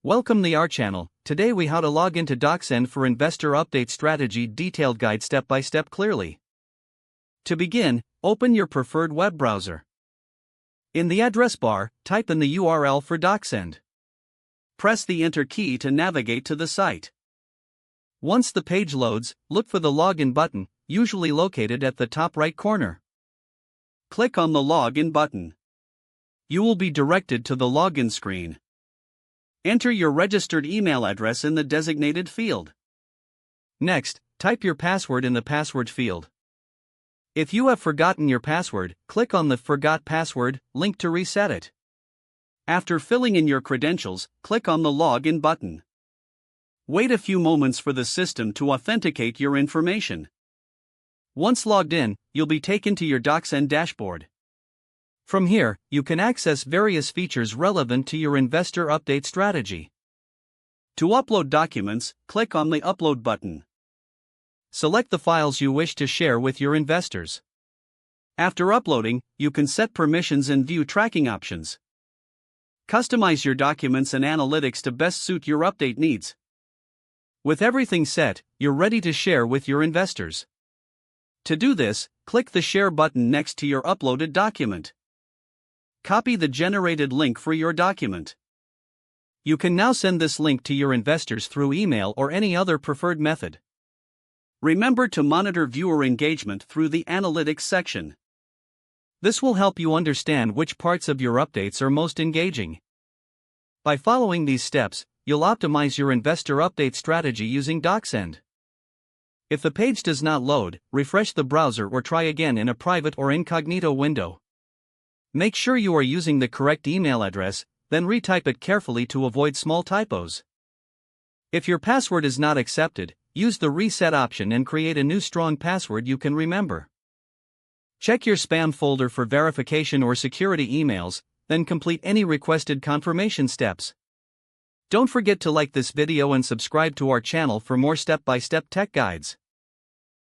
Welcome to our channel. Today we how to log into DocSend for investor update strategy detailed guide step by step clearly. To begin, open your preferred web browser. In the address bar, type in the URL for DocSend. Press the enter key to navigate to the site. Once the page loads, look for the login button, usually located at the top right corner. Click on the login button. You will be directed to the login screen. Enter your registered email address in the designated field. Next, type your password in the password field. If you have forgotten your password, click on the Forgot Password link to reset it. After filling in your credentials, click on the Login button. Wait a few moments for the system to authenticate your information. Once logged in, you'll be taken to your DocSend dashboard. From here, you can access various features relevant to your investor update strategy. To upload documents, click on the Upload button. Select the files you wish to share with your investors. After uploading, you can set permissions and view tracking options. Customize your documents and analytics to best suit your update needs. With everything set, you're ready to share with your investors. To do this, click the Share button next to your uploaded document. Copy the generated link for your document. You can now send this link to your investors through email or any other preferred method. Remember to monitor viewer engagement through the Analytics section. This will help you understand which parts of your updates are most engaging. By following these steps, you'll optimize your investor update strategy using DocSend. If the page does not load, refresh the browser or try again in a private or incognito window. Make sure you are using the correct email address, then retype it carefully to avoid small typos. If your password is not accepted, use the reset option and create a new strong password you can remember. Check your spam folder for verification or security emails, then complete any requested confirmation steps. Don't forget to like this video and subscribe to our channel for more step-by-step tech guides.